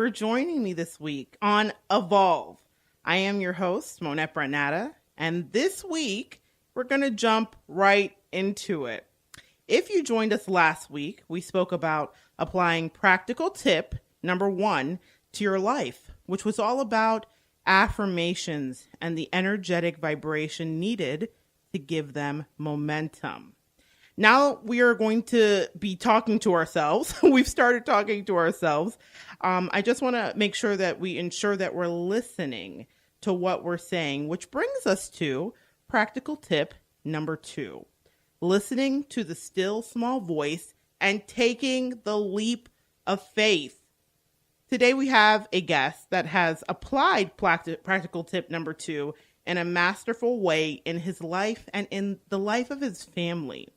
for joining me this week on Evolve. I am your host, Monette Brann-Natta, and this week we're going to jump right into it. If you joined us last week, we spoke about applying practical tip number 1 to your life, which was all about affirmations and the energetic vibration needed to give them momentum. Now we are going to be talking to ourselves. We've started talking to ourselves. I just want to make sure that we ensure that we're listening to what we're saying, which brings us to practical tip number 2, listening to the still small voice and taking the leap of faith. Today we have a guest that has applied practical tip number 2 in a masterful way in his life and in the life of his family.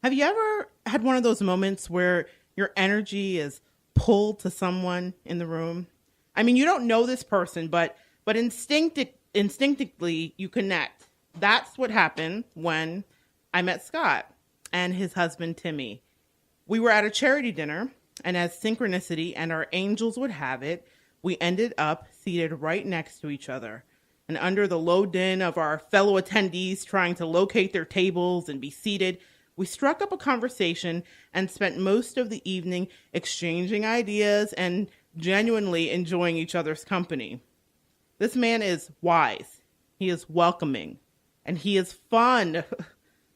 Have you ever had one of those moments where your energy is pulled to someone in the room? I mean, you don't know this person, but instinctively you connect. That's what happened when I met Scott and his husband, Timmy. We were at a charity dinner, and as synchronicity and our angels would have it, we ended up seated right next to each other. And under the low din of our fellow attendees trying to locate their tables and be seated, we struck up a conversation and spent most of the evening exchanging ideas and genuinely enjoying each other's company. This man is wise, he is welcoming, and he is fun.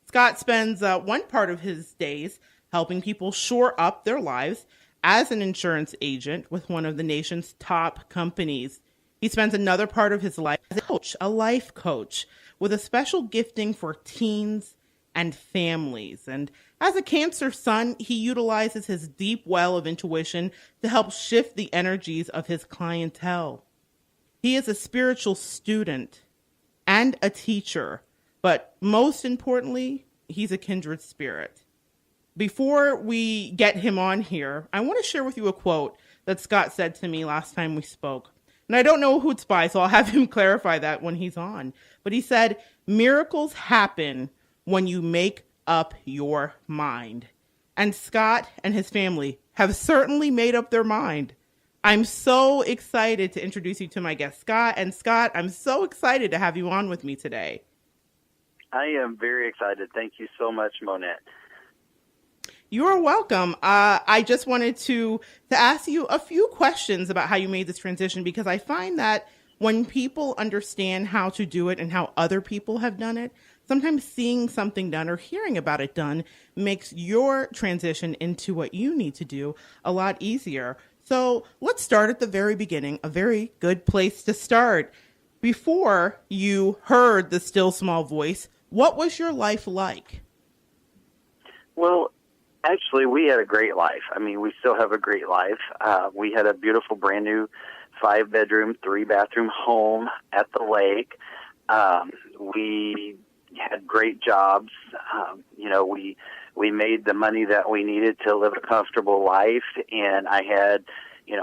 Scott spends one part of his days helping people shore up their lives as an insurance agent with one of the nation's top companies. He spends another part of his life as a coach, a life coach, with a special gifting for teens and families. And as a Cancer son, he utilizes his deep well of intuition to help shift the energies of his clientele. He is a spiritual student and a teacher, but most importantly, he's a kindred spirit. Before we get him on here, I want to share with you a quote that Scott said to me last time we spoke. And I don't know who it's by, so I'll have him clarify that when he's on. But he said, "Miracles happen when you make up your mind." And Scott and his family have certainly made up their mind. I'm so excited to introduce you to my guest, Scott. And Scott, I'm so excited to have you on with me today. I am very excited. Thank you so much, Monette. You're welcome. I just wanted to ask you a few questions about how you made this transition, because I find that when people understand how to do it and how other people have done it, sometimes seeing something done or hearing about it done makes your transition into what you need to do a lot easier. So let's start at the very beginning, a very good place to start. Before you heard the still small voice, what was your life like? Well, actually, we had a great life. I mean, we still have a great life. We had a beautiful, brand new 5-bedroom, 3-bathroom home at the lake. We had great jobs. We made the money that we needed to live a comfortable life. And I had,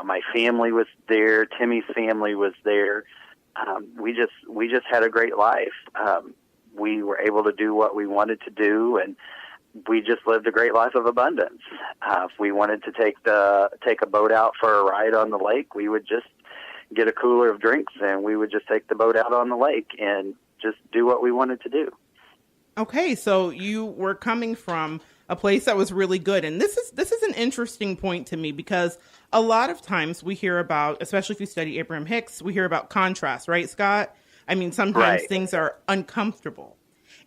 my family was there. Timmy's family was there. We just had a great life. We were able to do what we wanted to do, and we just lived a great life of abundance. If we wanted to take a boat out for a ride on the lake, we would just get a cooler of drinks and we would just take the boat out on the lake and just do what we wanted to do. Okay, so you were coming from a place that was really good. And this is an interesting point to me, because a lot of times we hear about, especially if you study Abraham Hicks, we hear about contrast, right, Scott? I mean, sometimes things are uncomfortable.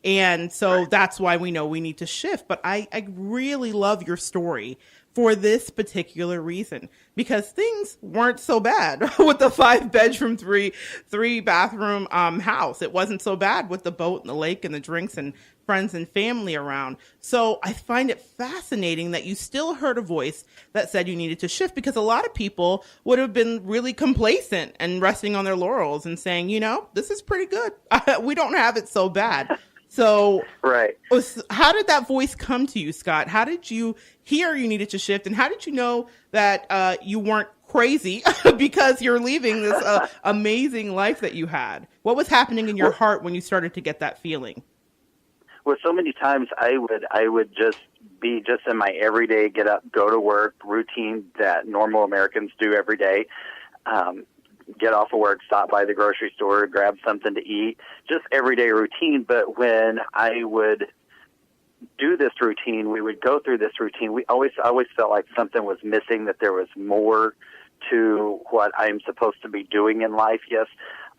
And so that's why we know we need to shift. But I really love your story for this particular reason, because things weren't so bad with the 5-bedroom, 3-bathroom house. It wasn't so bad with the boat and the lake and the drinks and friends and family around. So I find it fascinating that you still heard a voice that said you needed to shift, because a lot of people would have been really complacent and resting on their laurels and saying, this is pretty good. We don't have it so bad. So how did that voice come to you, Scott? How did you hear you needed to shift? And how did you know that you weren't crazy because you're leaving this amazing life that you had? What was happening in your heart when you started to get that feeling? Well, so many times I would just be just in my everyday get up, go to work routine that normal Americans do every day. Get off of work, stop by the grocery store, grab something to eat, just everyday routine. But when I would do this routine, we would go through this routine. We always felt like something was missing, that there was more to what I'm supposed to be doing in life. Yes,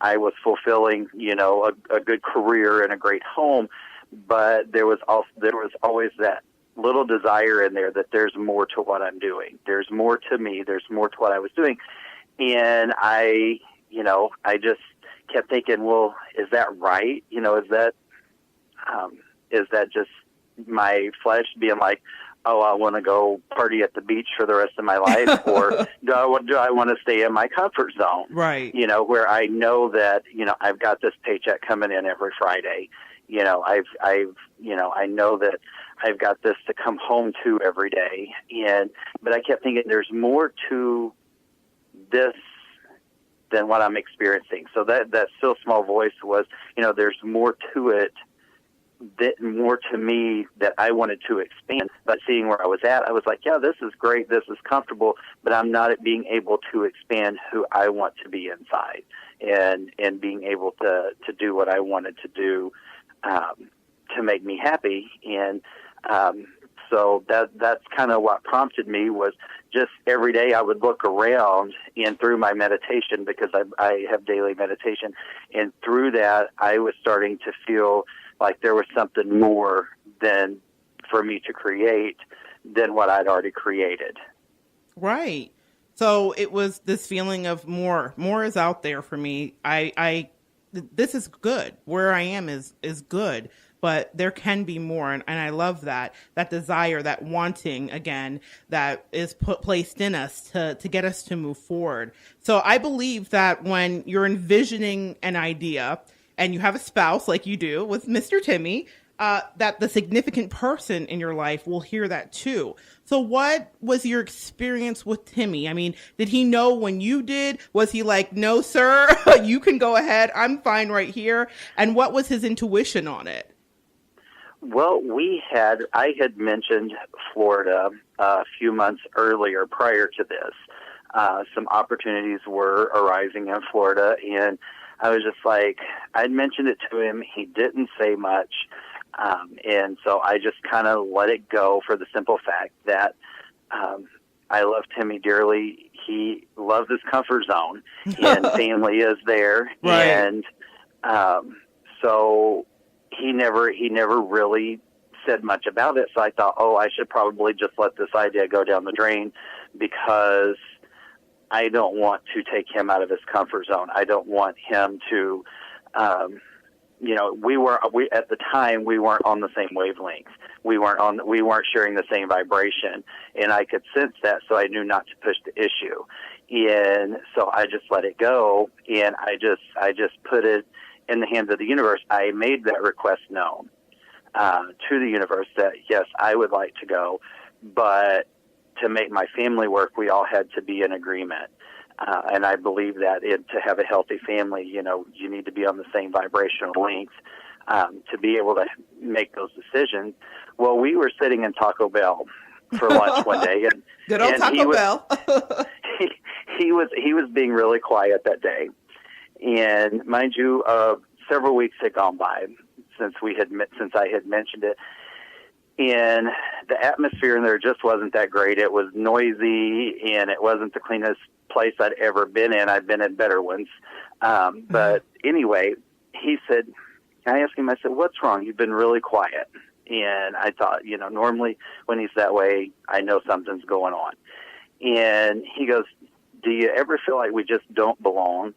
I was fulfilling, a good career and a great home, but there was always that little desire in there that there's more to what I'm doing. There's more to me. There's more to what I was doing. And I just kept thinking, well, is that right? Is that just my flesh being like, oh, I want to go party at the beach for the rest of my life, or do I want to stay in my comfort zone? Right. Where I know that, I've got this paycheck coming in every Friday. I know that I've got this to come home to every day. But I kept thinking there's more to this than what I'm experiencing. So that still small voice was, there's more to it, more to me that I wanted to expand. But seeing where I was at, I was like, yeah, this is great, this is comfortable, but I'm not being able to expand who I want to be inside, and being able to do what I wanted to do to make me happy. And so that's kind of what prompted me, was just every day I would look around, and through my meditation, because I have daily meditation, and through that I was starting to feel like there was something more than for me to create than what I'd already created. Right. So it was this feeling of more is out there for me. This is good. Where I am is good, but there can be more. And I love that desire, that wanting again, that is placed in us to get us to move forward. So I believe that when you're envisioning an idea and you have a spouse like you do with Mr. Timmy, that the significant person in your life will hear that too. So what was your experience with Timmy? I mean, did he know when you did? Was he like, no, sir, you can go ahead, I'm fine right here? And what was his intuition on it? Well, I had mentioned Florida a few months earlier prior to this. Some opportunities were arising in Florida, and I was just like, I'd mentioned it to him. He didn't say much. And so I just kind of let it go, for the simple fact that I love Timmy dearly. He loves his comfort zone, and family is there. Right. And so he never really said much about it. So I thought, I should probably just let this idea go down the drain, because I don't want to take him out of his comfort zone. I don't want him to, we at the time, we weren't on the same wavelength. We weren't sharing the same vibration, and I could sense that, so I knew not to push the issue. And so I just let it go, and I just put it in the hands of the universe. I made that request known to the universe that, yes, I would like to go, but to make my family work, we all had to be in agreement. And I believe that to have a healthy family, you need to be on the same vibrational length to be able to make those decisions. Well, we were sitting in Taco Bell for lunch one day, and good old Taco Bell. he was being really quiet that day, and mind you, several weeks had gone by since I had mentioned it. And the atmosphere in there just wasn't that great. It was noisy, and it wasn't the cleanest place I'd ever been in. I've been in better ones. But anyway, I asked him, I said, what's wrong? You've been really quiet. And I thought, normally when he's that way, I know something's going on. And he goes, do you ever feel like we just don't belong?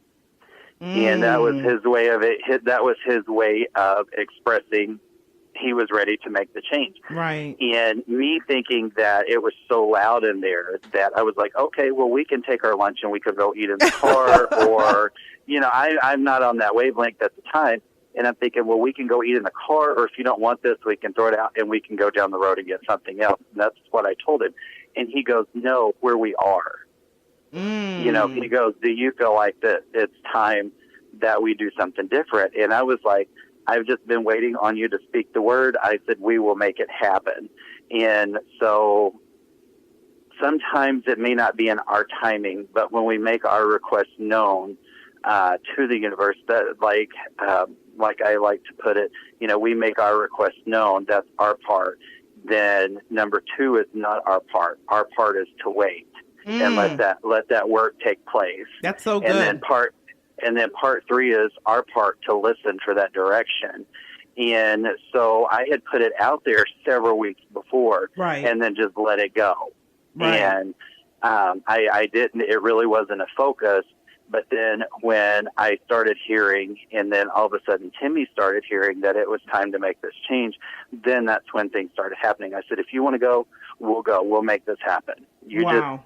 And that was his way of it. That was his way of expressing he was ready to make the change. Right. And me thinking that it was so loud in there that I was like, okay, well, we can take our lunch and we could go eat in the car, or, I'm not on that wavelength at the time. And I'm thinking, well, we can go eat in the car, or if you don't want this, we can throw it out and we can go down the road and get something else. And that's what I told him. And he goes, no, where we are. He goes, do you feel like that it's time that we do something different? And I was like, I've just been waiting on you to speak the word. I said, we will make it happen. And so sometimes it may not be in our timing, but when we make our request known to the universe, that like I like to put it, we make our request known. That's our part. Then number 2 is not our part. Our part is to wait and let that work take place. That's so good. And then part 3 is our part to listen for that direction. And so I had put it out there several weeks before, right, and then just let it go. Right. And I didn't. It really wasn't a focus. But then when I started hearing, and then all of a sudden Timmy started hearing that it was time to make this change, then that's when things started happening. I said, if you want to go, we'll go. We'll make this happen.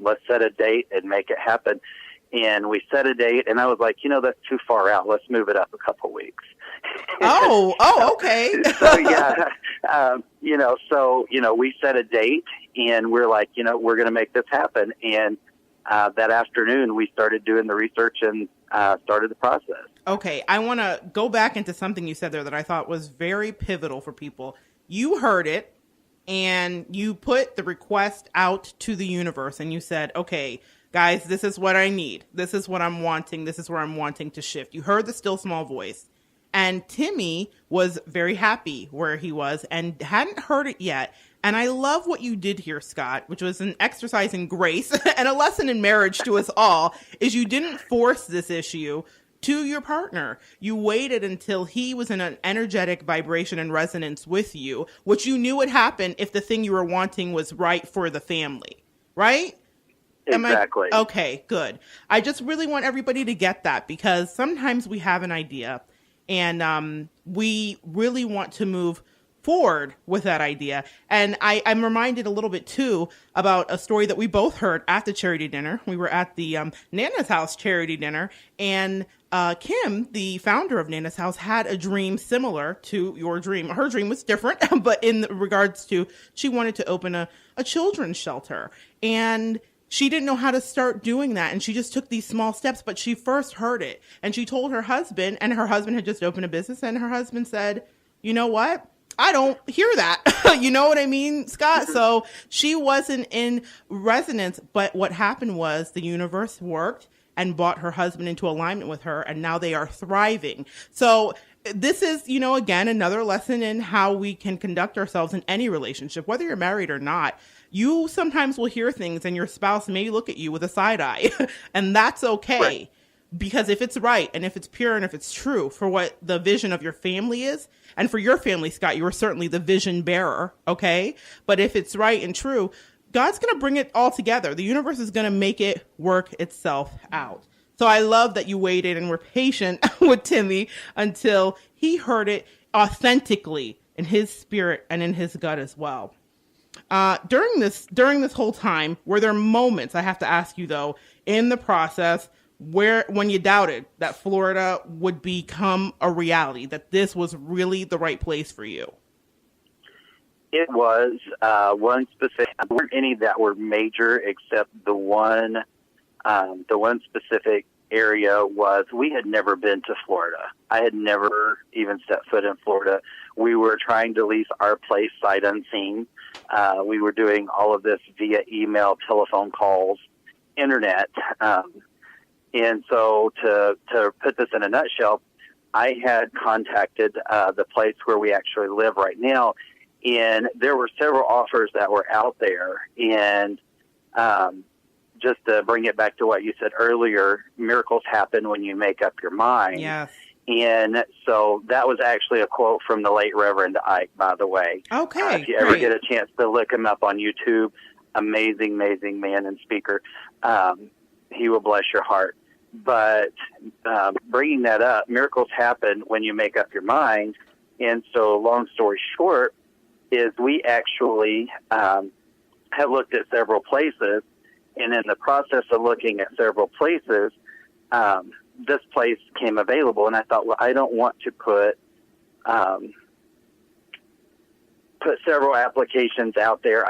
Let's set a date and make it happen. And we set a date, and I was like, that's too far out. Let's move it up a couple weeks. Okay. So, we set a date, and we're like, we're going to make this happen. And that afternoon, we started doing the research and started the process. Okay, I want to go back into something you said there that I thought was very pivotal for people. You heard it, and you put the request out to the universe, and you said, okay, guys, this is what I need. This is what I'm wanting. This is where I'm wanting to shift. You heard the still small voice. And Timmy was very happy where he was and hadn't heard it yet. And I love what you did here, Scott, which was an exercise in grace and a lesson in marriage to us all, is you didn't force this issue to your partner. You waited until he was in an energetic vibration and resonance with you, which you knew would happen if the thing you were wanting was right for the family, right? Exactly. Okay, good. I just really want everybody to get that, because sometimes we have an idea and we really want to move forward with that idea. And I'm reminded a little bit too about a story that we both heard at the charity dinner. We were at the Nana's House charity dinner, and Kim, the founder of Nana's House, had a dream similar to your dream. Her dream was different, but in regards to, she wanted to open a children's shelter, and she didn't know how to start doing that. And she just took these small steps, but she first heard it, and she told her husband, and her husband had just opened a business, and her husband said, you know what? I don't hear that. You know what I mean, Scott? So she wasn't in resonance, but what happened was the universe worked and brought her husband into alignment with her, and now they are thriving. So this is, again, another lesson in how we can conduct ourselves in any relationship, whether you're married or not. You sometimes will hear things and your spouse may look at you with a side eye, and that's okay. Right. Because if it's right, and if it's pure, and if it's true for what the vision of your family is, and for your family, Scott, you are certainly the vision bearer, okay? But if it's right and true, God's going to bring it all together. The universe is going to make it work itself out. So I love that you waited and were patient with Timmy until he heard it authentically in his spirit and in his gut as well. During this whole time, were there moments, I have to ask you though, in the process when you doubted that Florida would become a reality, that this was really the right place for you? It was one specific. There weren't any that were major, except the one specific area was we had never been to Florida. I had never even set foot in Florida. We were trying to lease our place sight unseen. We were doing all of this via email, telephone calls, internet. And so to put this in a nutshell, I had contacted the place where we actually live right now, and there were several offers that were out there. And just to bring it back to what you said earlier, miracles happen when you make up your mind. Yes. And so that was actually a quote from the late Reverend Ike, by the way. Okay, if you ever get a chance to look him up on YouTube, amazing man and speaker. He will bless your heart. But bringing that up, miracles happen when you make up your mind. And so long story short is we actually have looked at several places. And in the process of looking at several places, this place came available. And I thought, well, I don't want to put several applications out there.